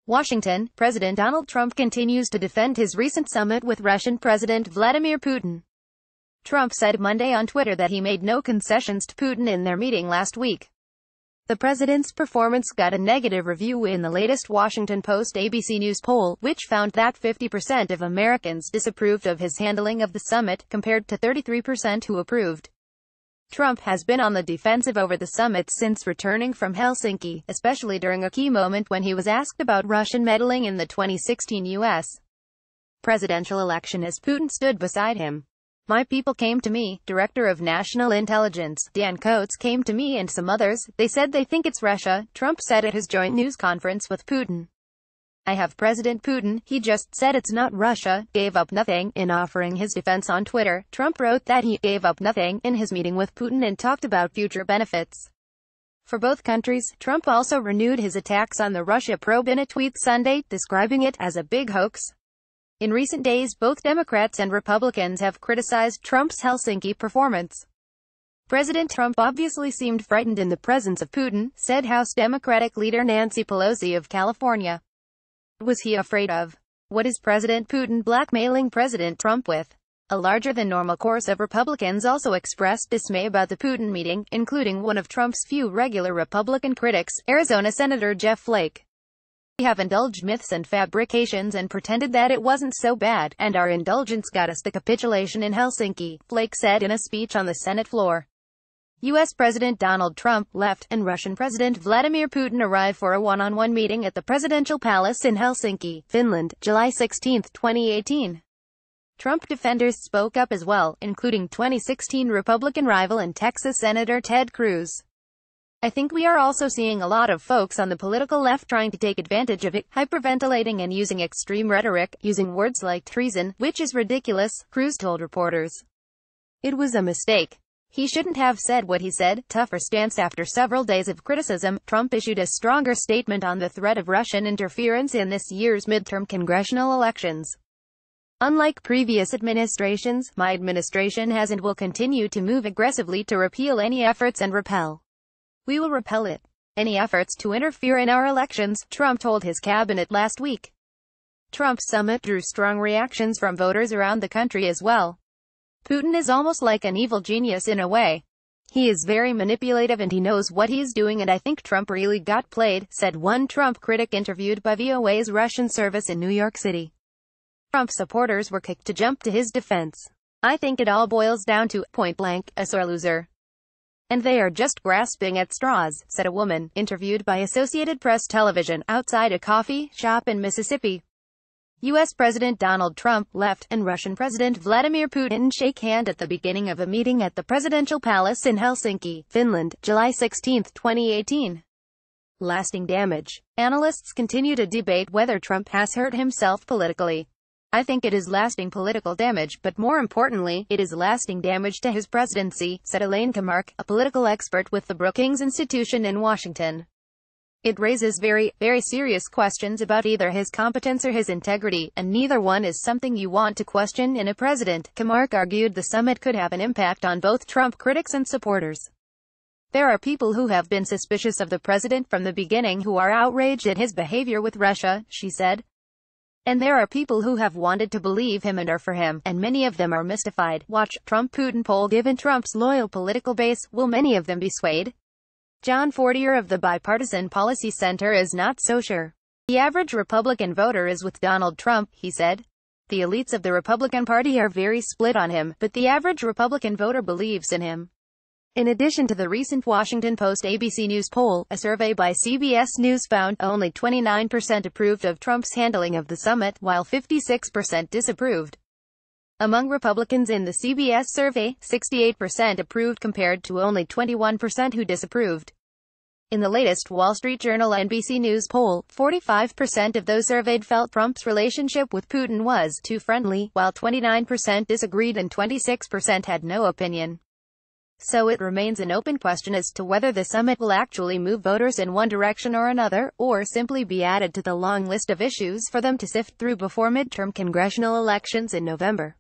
Washington, President Donald Trump continues to defend his recent summit with Russian President Vladimir Putin. Trump said Monday on Twitter that he made no concessions to Putin in their meeting last week. The president's performance got a negative review in the latest Washington Post-ABC News poll, which found that 50% of Americans disapproved of his handling of the summit, compared to 33% who approved. Trump has been on the defensive over the summit since returning from Helsinki, especially during a key moment when he was asked about Russian meddling in the 2016 U.S. presidential election as Putin stood beside him. "My people came to me, Director of National Intelligence, Dan Coats came to me and some others, they said they think it's Russia," Trump said at his joint news conference with Putin. "I have President Putin, he just said it's not Russia, gave up nothing." In offering his defense on Twitter, Trump wrote that he gave up nothing in his meeting with Putin and talked about future benefits for both countries. Trump also renewed his attacks on the Russia probe in a tweet Sunday, describing it as a big hoax. In recent days, both Democrats and Republicans have criticized Trump's Helsinki performance. President Trump obviously seemed frightened in the presence of Putin, said House Democratic leader Nancy Pelosi of California. What was he afraid of? What is President Putin blackmailing President Trump with? A larger-than-normal chorus of Republicans also expressed dismay about the Putin meeting, including one of Trump's few regular Republican critics, Arizona Senator Jeff Flake. "We have indulged myths and fabrications and pretended that it wasn't so bad, and our indulgence got us the capitulation in Helsinki," Flake said in a speech on the Senate floor. U.S. President Donald Trump left, and Russian President Vladimir Putin arrived for a one-on-one meeting at the presidential palace in Helsinki, Finland, July 16, 2018. Trump defenders spoke up as well, including 2016 Republican rival and Texas Senator Ted Cruz. "I think we are also seeing a lot of folks on the political left trying to take advantage of it, hyperventilating and using extreme rhetoric, using words like treason, which is ridiculous," Cruz told reporters. "It was a mistake. He shouldn't have said what he said." Tougher stance after several days of criticism, Trump issued a stronger statement on the threat of Russian interference in this year's midterm congressional elections. "Unlike previous administrations, my administration has and will continue to move aggressively to repeal any efforts and repel. We will repel it. Any efforts to interfere in our elections," Trump told his cabinet last week. Trump's summit drew strong reactions from voters around the country as well. "Putin is almost like an evil genius in a way. He is very manipulative and he knows what he's doing, and I think Trump really got played," said one Trump critic interviewed by VOA's Russian service in New York City. Trump supporters were quick to jump to his defense. "I think it all boils down to, point blank, a sore loser. And they are just grasping at straws," said a woman, interviewed by Associated Press Television, outside a coffee shop in Mississippi. U.S. President Donald Trump left, and Russian President Vladimir Putin shake hand at the beginning of a meeting at the presidential palace in Helsinki, Finland, July 16, 2018. Lasting damage. Analysts continue to debate whether Trump has hurt himself politically. "I think it is lasting political damage, but more importantly, it is lasting damage to his presidency," said Elaine Kamark, a political expert with the Brookings Institution in Washington. "It raises very, very serious questions about either his competence or his integrity, and neither one is something you want to question in a president." Kamark argued the summit could have an impact on both Trump critics and supporters. "There are people who have been suspicious of the president from the beginning who are outraged at his behavior with Russia," she said. "And there are people who have wanted to believe him and are for him, and many of them are mystified. Watch, Trump-Putin poll given Trump's loyal political base, will many of them be swayed?" John Fortier of the Bipartisan Policy Center is not so sure. "The average Republican voter is with Donald Trump," he said. "The elites of the Republican Party are very split on him, but the average Republican voter believes in him." In addition to the recent Washington Post-ABC News poll, a survey by CBS News found only 29% approved of Trump's handling of the summit, while 56% disapproved. Among Republicans in the CBS survey, 68% approved compared to only 21% who disapproved. In the latest Wall Street Journal-NBC News poll, 45% of those surveyed felt Trump's relationship with Putin was too friendly, while 29% disagreed and 26% had no opinion. So it remains an open question as to whether the summit will actually move voters in one direction or another, or simply be added to the long list of issues for them to sift through before midterm congressional elections in November.